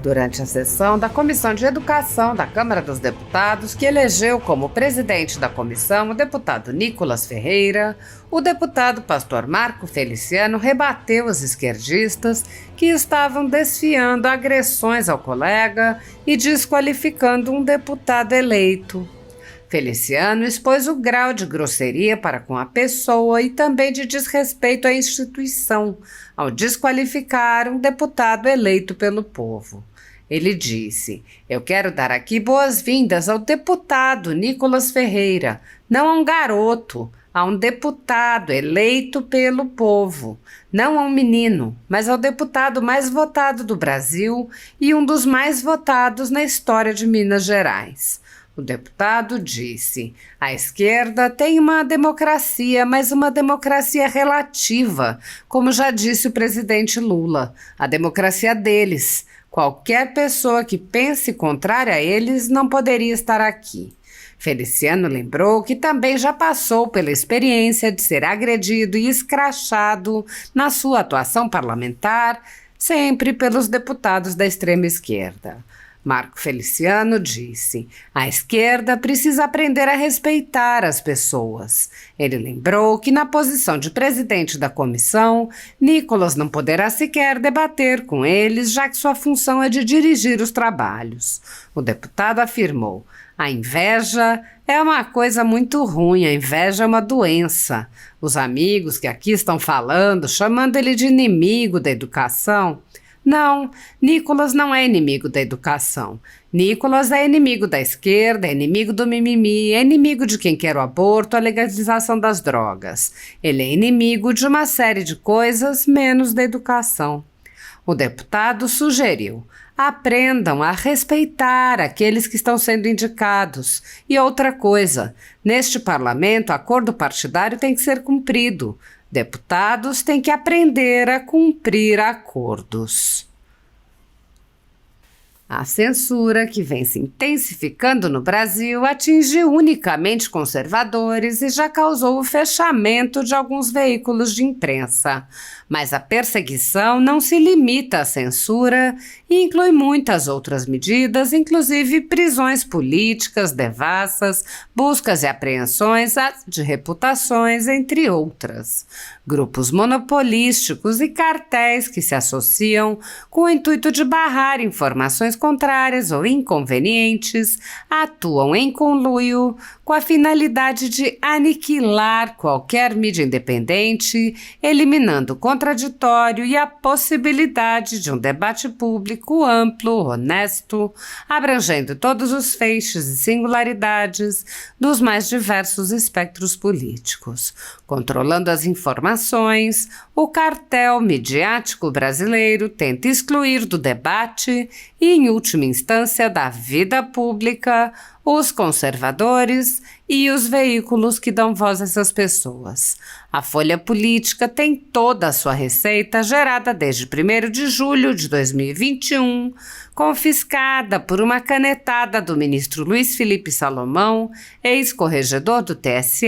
durante a sessão da Comissão de Educação da Câmara dos Deputados, que elegeu como presidente da comissão o deputado Nicolas Ferreira, o deputado pastor Marco Feliciano rebateu os esquerdistas que estavam desfiando agressões ao colega e desqualificando um deputado eleito. Feliciano expôs o grau de grosseria para com a pessoa e também de desrespeito à instituição, ao desqualificar um deputado eleito pelo povo. Ele disse: "Eu quero dar aqui boas-vindas ao deputado Nicolas Ferreira, não a um garoto, a um deputado eleito pelo povo, não a um menino, mas ao deputado mais votado do Brasil e um dos mais votados na história de Minas Gerais." O deputado disse: "A esquerda tem uma democracia, mas uma democracia relativa, como já disse o presidente Lula, a democracia deles. Qualquer pessoa que pense contrária a eles não poderia estar aqui." Feliciano lembrou que também já passou pela experiência de ser agredido e escrachado na sua atuação parlamentar, sempre pelos deputados da extrema esquerda. Marco Feliciano disse: "A esquerda precisa aprender a respeitar as pessoas." Ele lembrou que na posição de presidente da comissão, Nicolas não poderá sequer debater com eles, já que sua função é de dirigir os trabalhos. O deputado afirmou: "A inveja é uma coisa muito ruim, a inveja é uma doença. Os amigos que aqui estão falando, chamando ele de inimigo da educação. Não, Nicolas não é inimigo da educação. Nicolas é inimigo da esquerda, é inimigo do mimimi, é inimigo de quem quer o aborto, a legalização das drogas. Ele é inimigo de uma série de coisas, menos da educação." O deputado sugeriu: "Aprendam a respeitar aqueles que estão sendo indicados. E outra coisa, neste parlamento, acordo partidário tem que ser cumprido. Deputados têm que aprender a cumprir acordos." A censura, que vem se intensificando no Brasil, atinge unicamente conservadores e já causou o fechamento de alguns veículos de imprensa. Mas a perseguição não se limita à censura e inclui muitas outras medidas, inclusive prisões políticas, devassas, buscas e apreensões de reputações, entre outras. Grupos monopolísticos e cartéis que se associam com o intuito de barrar informações contrárias ou inconvenientes atuam em conluio com a finalidade de aniquilar qualquer mídia independente, eliminando o contraditório e a possibilidade de um debate público amplo, honesto, abrangendo todos os feixes e singularidades dos mais diversos espectros políticos. Controlando as informações, o cartel midiático brasileiro tenta excluir do debate e, em última instância, da vida pública, os conservadores e os veículos que dão voz a essas pessoas. A Folha Política tem toda a sua receita gerada desde 1º de julho de 2021, confiscada por uma canetada do ministro Luiz Felipe Salomão, ex-corregedor do TSE,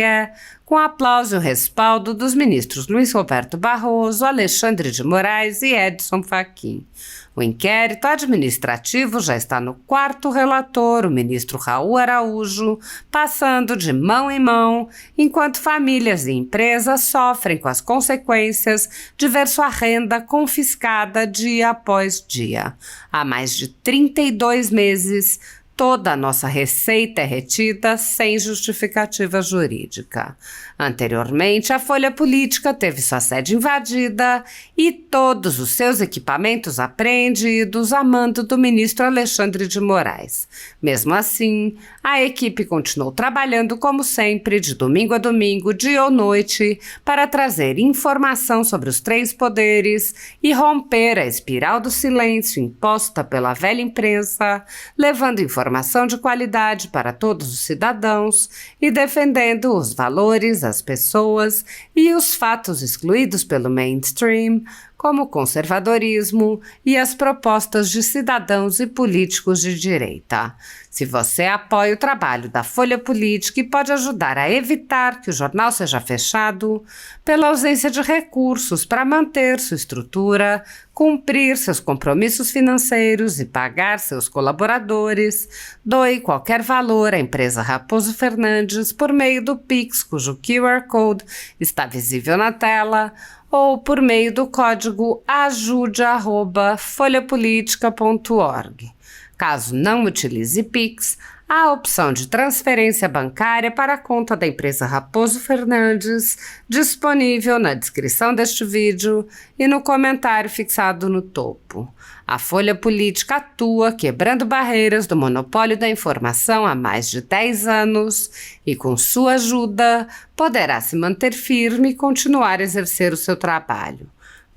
com aplauso e respaldo dos ministros Luiz Roberto Barroso, Alexandre de Moraes e Edson Fachin. O inquérito administrativo já está no 4º relator, o ministro Raul Araújo, passando de mão em mão, enquanto famílias e empresas sofrem com as consequências de ver sua renda confiscada dia após dia. Há mais de 32 meses, toda a nossa receita é retida sem justificativa jurídica. Anteriormente, a Folha Política teve sua sede invadida e todos os seus equipamentos apreendidos a mando do ministro Alexandre de Moraes. Mesmo assim, a equipe continuou trabalhando como sempre, de domingo a domingo, dia ou noite, para trazer informação sobre os 3 poderes e romper a espiral do silêncio imposta pela velha imprensa, levando informação de qualidade para todos os cidadãos e defendendo os valores, as pessoas e os fatos excluídos pelo mainstream, como o conservadorismo e as propostas de cidadãos e políticos de direita. Se você apoia o trabalho da Folha Política e pode ajudar a evitar que o jornal seja fechado, pela ausência de recursos para manter sua estrutura, cumprir seus compromissos financeiros e pagar seus colaboradores, doe qualquer valor à empresa Raposo Fernandes por meio do Pix, cujo QR Code está visível na tela, ou por meio do código ajude@folhapolitica.org. Caso não utilize Pix, há a opção de transferência bancária para a conta da empresa Raposo Fernandes, disponível na descrição deste vídeo e no comentário fixado no topo. A Folha Política atua quebrando barreiras do monopólio da informação há mais de 10 anos e, com sua ajuda, poderá se manter firme e continuar a exercer o seu trabalho.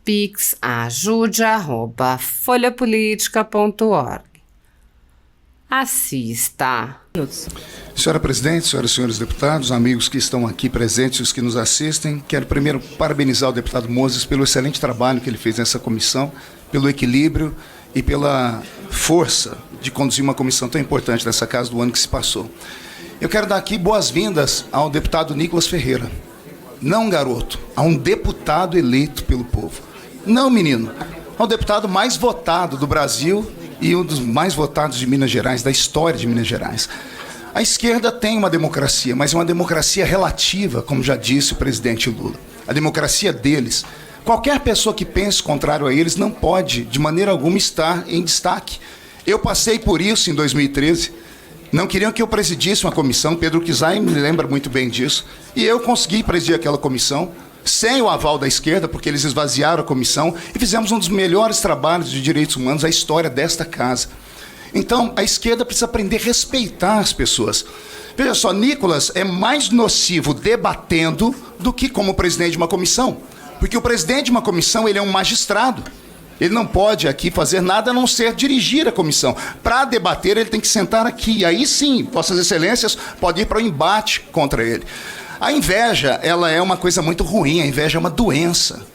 Pix ajude@folhapolitica.org. Assista. Senhora Presidente, senhoras e senhores deputados, amigos que estão aqui presentes e os que nos assistem, quero primeiro parabenizar o deputado Moses pelo excelente trabalho que ele fez nessa comissão, pelo equilíbrio e pela força de conduzir uma comissão tão importante dessa casa do ano que se passou. Eu quero dar aqui boas-vindas ao deputado Nicolas Ferreira. Não, garoto, a um deputado eleito pelo povo. Não, menino, ao deputado mais votado do Brasil e um dos mais votados de Minas Gerais, da história de Minas Gerais. A esquerda tem uma democracia, mas é uma democracia relativa, como já disse o presidente Lula. A democracia deles. Qualquer pessoa que pense contrário a eles não pode, de maneira alguma, estar em destaque. Eu passei por isso em 2013. Não queriam que eu presidisse uma comissão, Pedro Kizai me lembra muito bem disso, e eu consegui presidir aquela comissão, sem o aval da esquerda, porque eles esvaziaram a comissão, e fizemos um dos melhores trabalhos de direitos humanos da história desta casa. Então, a esquerda precisa aprender a respeitar as pessoas. Veja só, Nicolas é mais nocivo debatendo do que como presidente de uma comissão. Porque o presidente de uma comissão, ele é um magistrado. Ele não pode aqui fazer nada a não ser dirigir a comissão. Para debater, ele tem que sentar aqui. Aí sim, Vossas Excelências podem ir para o embate contra ele. A inveja, ela é uma coisa muito ruim, a inveja é uma doença.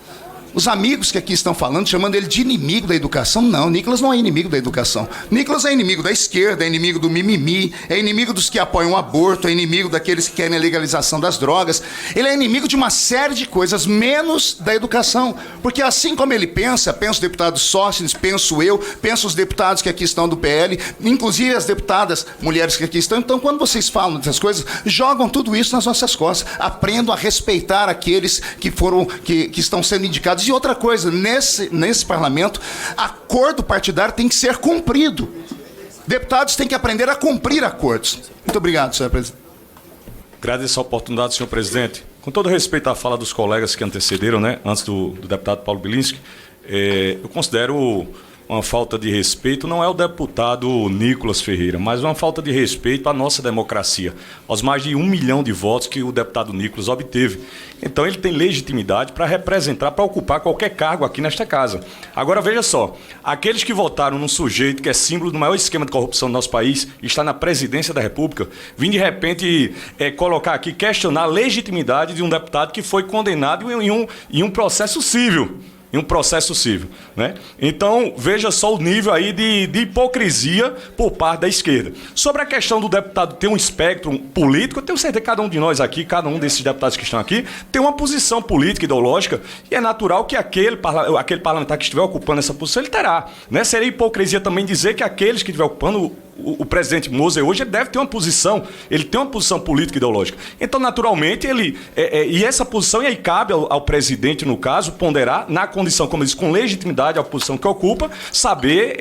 Os amigos que aqui estão falando, chamando ele de inimigo da educação, não, Nicolas não é inimigo da educação. Nicolas é inimigo da esquerda, é inimigo do mimimi, é inimigo dos que apoiam o aborto, é inimigo daqueles que querem a legalização das drogas. Ele é inimigo de uma série de coisas, menos da educação. Porque assim como ele pensa o deputado Sócrates, penso eu, penso os deputados que aqui estão do PL, inclusive as deputadas mulheres que aqui estão. Então, quando vocês falam dessas coisas, jogam tudo isso nas nossas costas. Aprendam a respeitar aqueles que estão sendo indicados. E outra coisa, nesse parlamento, acordo partidário tem que ser cumprido. Deputados têm que aprender a cumprir acordos. Muito obrigado, senhor presidente. Agradeço a oportunidade, senhor presidente. Com todo respeito à fala dos colegas que antecederam, né, antes do deputado Paulo Bilinski, eu considero uma falta de respeito, não é o deputado Nicolas Ferreira, mas uma falta de respeito à nossa democracia, aos mais de 1 milhão de votos que o deputado Nicolas obteve. Então ele tem legitimidade para representar, para ocupar qualquer cargo aqui nesta casa. Agora veja só, aqueles que votaram num sujeito que é símbolo do maior esquema de corrupção do nosso país, está na presidência da República, vim de repente colocar aqui, questionar a legitimidade de um deputado que foi condenado em um processo civil. Em um processo civil, né? Então, veja só o nível aí de hipocrisia por parte da esquerda. Sobre a questão do deputado ter um espectro político, eu tenho certeza que cada um de nós aqui, cada um desses deputados que estão aqui, tem uma posição política, ideológica, e é natural que aquele parlamentar que estiver ocupando essa posição, ele terá, né? Seria hipocrisia também dizer que aqueles que estiver ocupando o presidente Moser hoje deve ter uma posição, ele tem uma posição política e ideológica. Então, naturalmente, e essa posição, e aí cabe ao presidente, no caso, ponderar, na condição, como eu disse, com legitimidade, a posição que ocupa, saber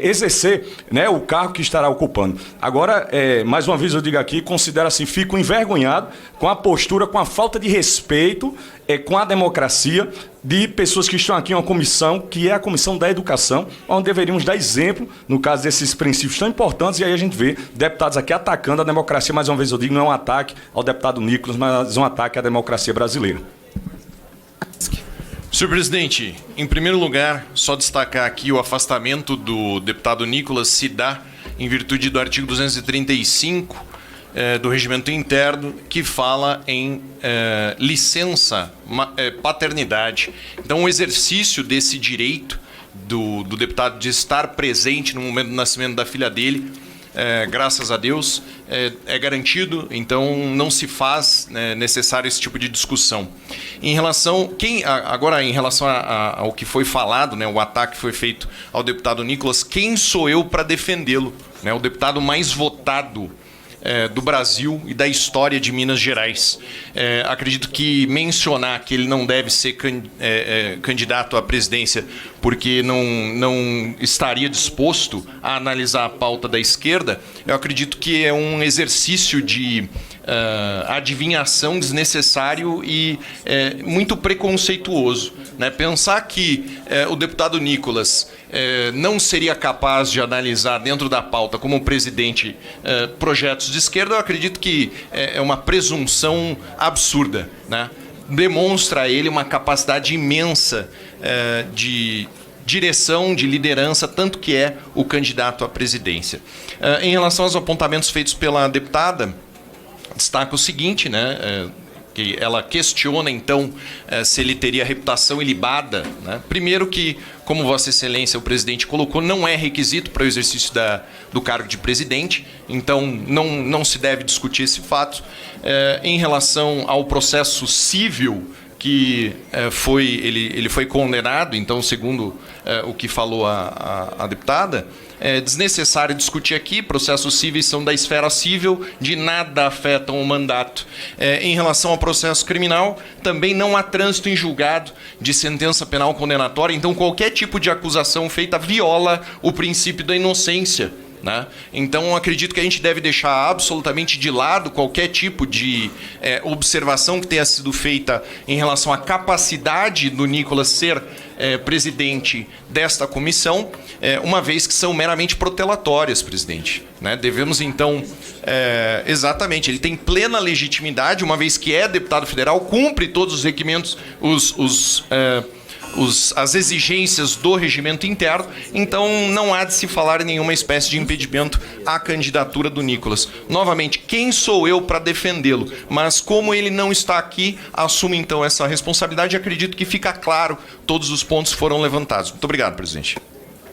exercer, né, o cargo que estará ocupando. Agora, mais uma vez eu digo aqui, considero assim, fico envergonhado com a postura, com a falta de respeito com a democracia de pessoas que estão aqui em uma comissão, que é a Comissão da Educação, onde deveríamos dar exemplo, no caso desses princípios tão importantes, e aí a gente vê deputados aqui atacando a democracia. Mais uma vez eu digo, não é um ataque ao deputado Nicolas, mas um ataque à democracia brasileira. Senhor presidente, em primeiro lugar, só destacar aqui o afastamento do deputado Nicolas se dá em virtude do artigo 235 do regimento interno que fala em licença paternidade. Então, o exercício desse direito do deputado de estar presente no momento do nascimento da filha dele, graças a Deus, é garantido, então não se faz necessário esse tipo de discussão. Agora, em relação ao que foi falado, o ataque que foi feito ao deputado Nicolas, quem sou eu para defendê-lo? O deputado mais votado do Brasil e da história de Minas Gerais. Acredito que mencionar que ele não deve ser candidato à presidência porque não estaria disposto a analisar a pauta da esquerda, eu acredito que é um exercício de adivinhação desnecessário e muito preconceituoso. Pensar que o deputado Nicolas não seria capaz de analisar dentro da pauta como presidente projetos de esquerda, eu acredito que é uma presunção absurda. Demonstra a ele uma capacidade imensa de direção, de liderança, tanto que é o candidato à presidência. Em relação aos apontamentos feitos pela deputada, destaca o seguinte, que ela questiona, então, se ele teria reputação ilibada. Primeiro que, como Vossa Excelência, o presidente colocou, não é requisito para o exercício do cargo de presidente, então não se deve discutir esse fato. Em relação ao processo civil, que ele foi condenado, então, segundo o que falou a deputada, é desnecessário discutir aqui, processos cíveis são da esfera civil, de nada afetam o mandato. Em relação ao processo criminal, também não há trânsito em julgado de sentença penal condenatória, então qualquer tipo de acusação feita viola o princípio da inocência. Então, acredito que a gente deve deixar absolutamente de lado qualquer tipo de observação que tenha sido feita em relação à capacidade do Nicolas ser presidente desta comissão, uma vez que são meramente protelatórias, presidente. Devemos, então, exatamente, ele tem plena legitimidade, uma vez que é deputado federal, cumpre todos os requerimentos, as exigências do regimento interno, então não há de se falar em nenhuma espécie de impedimento à candidatura do Nicolas. Novamente, quem sou eu para defendê-lo? Mas como ele não está aqui, assumo então essa responsabilidade e acredito que fica claro, todos os pontos foram levantados. Muito obrigado, presidente.